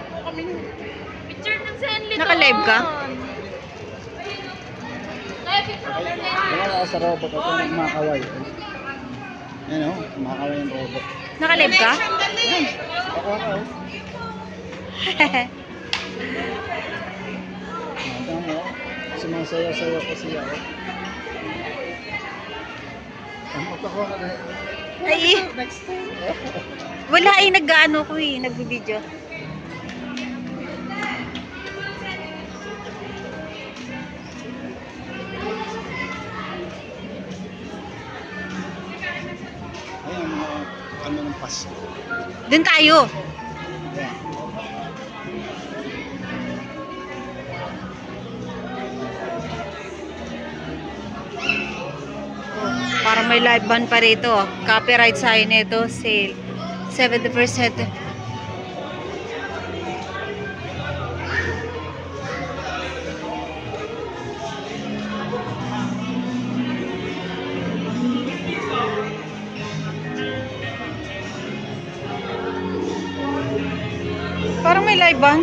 po kami. Picture ng Senli. Naka-live ka? Wala sa robot ako kumakaway. Yan o, kumakaway yung robot. Naka-live ka? Ako ako. Tama, sumasayaw-sayaw kasi ako. Ang ako na rin. Ay, wala ay nag-ano ko eh, nag-video. Ayun, mga ano ng Pasko. Doon tayo. Yan. Para may live band pa rito. Copyright sign nito, sale. 70%. Parang may live band.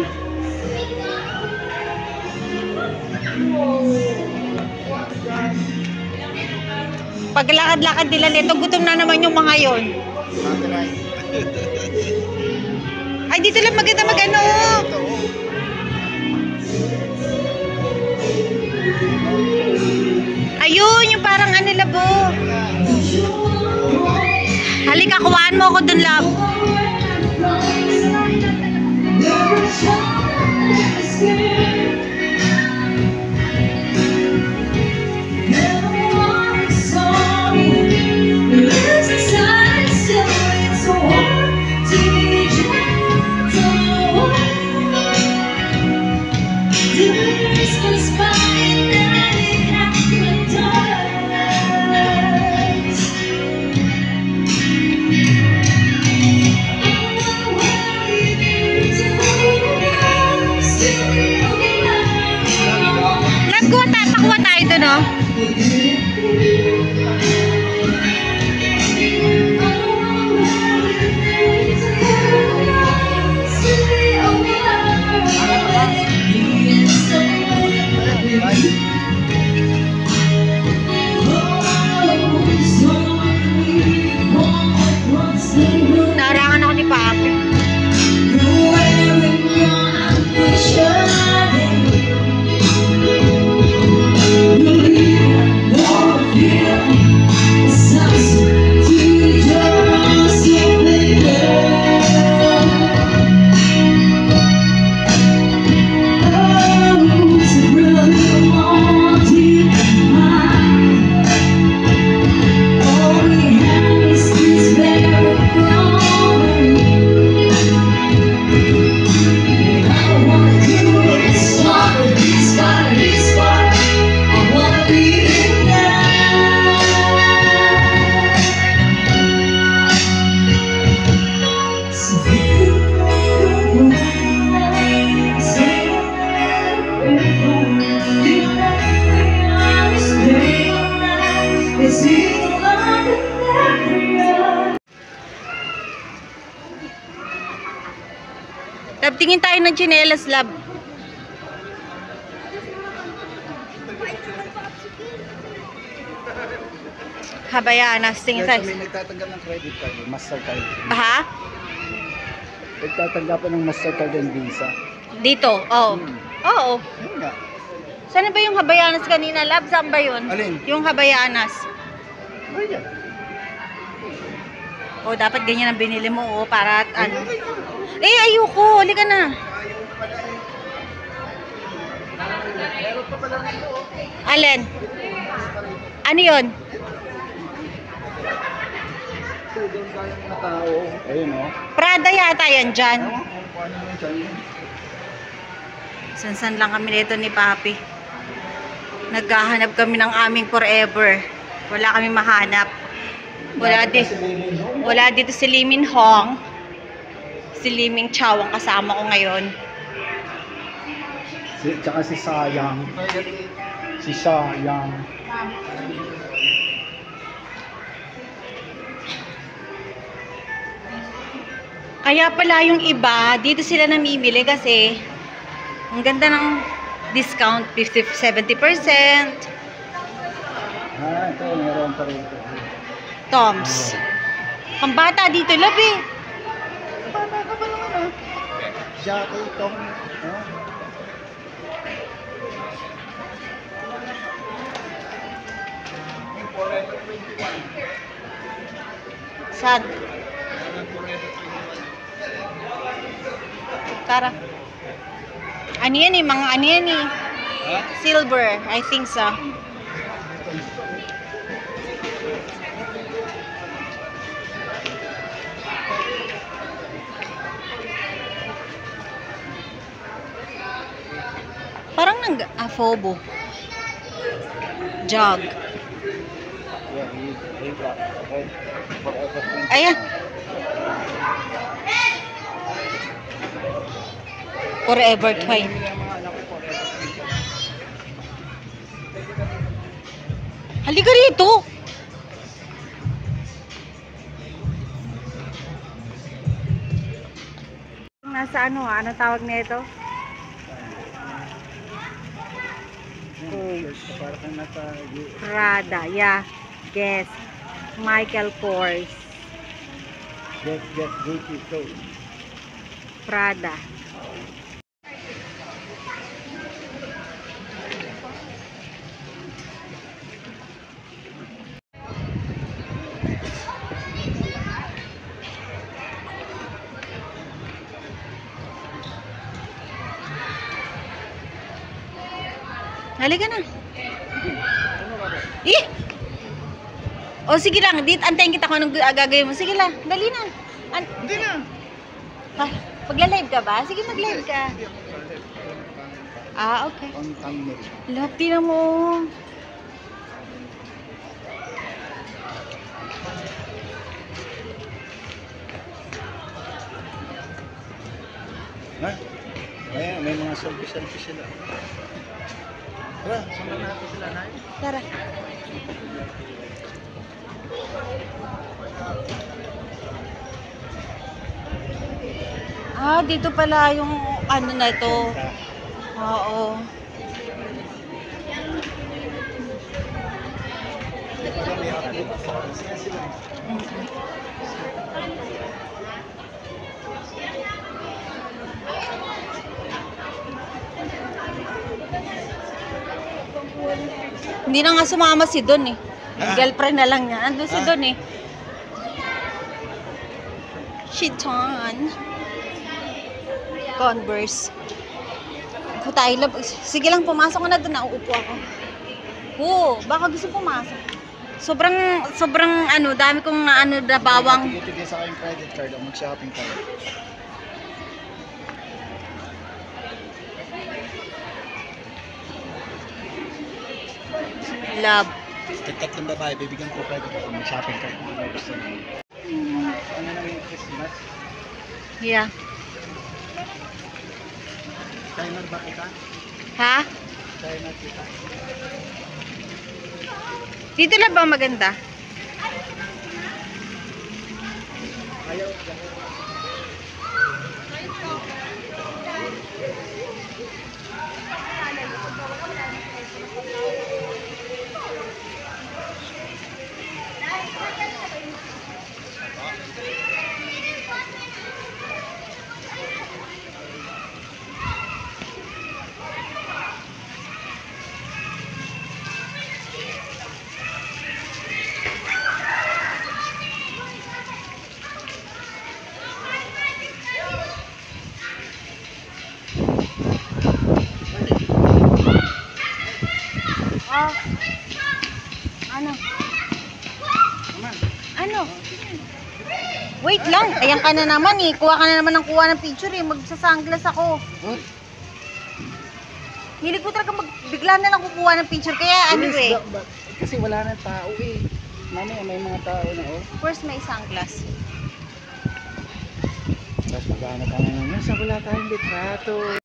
Paglakad-lakad nila nito, gutom na naman yung mga yon. Ay, dito lang maganda mag-ano. Ayun, yung parang ano labo. Halika, kuhaan mo ako dun, love. Tatakwa tayo doon, no? Narangan ako ni Papi. Lab, tingin tayo ng tsinelas, lab. Habayanas, tingin tayo. May nagtatanggap ng credit card, Mastercard. Ha? Nagtatanggap ng Mastercard and Visa. Dito? Oo. Oo. Yun nga. Saan ba yung Habayanas kanina, lab? Saan ba yun? Alin? Yung Habayanas. Ayan. O, dapat ganyan ang binili mo, o, para at ano. Eh, ayoko. Halika na. Alin? Ano yun? Ayun o. Prada yata yan dyan. Paano mo dyan? San-san lang kami nito ni Papi. Naghahanap kami ng aming forever. Wala kami mahanap. Wala dito si Limin Hong. Si Liming Chow ang kasama ko ngayon. Tsaka si Sayang. Si Sayang. Kaya pala yung iba, dito sila namimili kasi ang ganda ng discount, 70%. Ito, meron pa rin. Toms. Pambata dito, labi. Bata ka pa naman ah. Jackie, Tom. Sad. Tara. Ano yan eh, mga ano yan eh. Silver, I think so. Parang Fobo. Jog. Ayan. Forever 20. Halika rito. Nasa ano ano tawag nito? Para kang nasa Prada, yeah. Guess. Michael Kors. Get Gucci so. Prada. Halika na. Eh! O sige lang, antayin kita kung anong gagawin mo. Sige lang, dali na. Hindi na. Magla-live ka ba? Sige, mag-live ka. Ah, okay. On thumbnail. Love, tinan mo. Ha? Ayan, may mga selfie sila. Tara, sundan natin sila, Nay. Tara. Ah, dito pala yung ano na ito. Oo. Hindi na nga sumama si Don eh. Yung girlfriend na lang niya. Andun si Don eh. Shiton. Converse. Ako tayo, sige lang, pumasok ko na doon. Nauupo ako. Oo, baka gusto pumasok. Sobrang ano, dami kong ano na bawang. Tigil sa kayong credit card o mag-shopping kayo. Love. Tatlong babae, bibigyan ko credit card mag-shopping card. Ano na yung Christmas? Yeah. China ba kita? Ha? China kita. Dito lang ba maganda? Ayaw. Oh. Ano? Ano? Wait lang. Ayan ka na naman eh. Kuha ka na naman ng kuha ng picture eh. Magsasunglass ako. What? Hilig ko talaga bigla na lang kukuha ng picture. Kaya ano eh. Kasi wala na tao eh. Mamaya may mga tao na oh. First may sunglass. Tapos maghanap ka na naman. Nasa wala tayong litrato.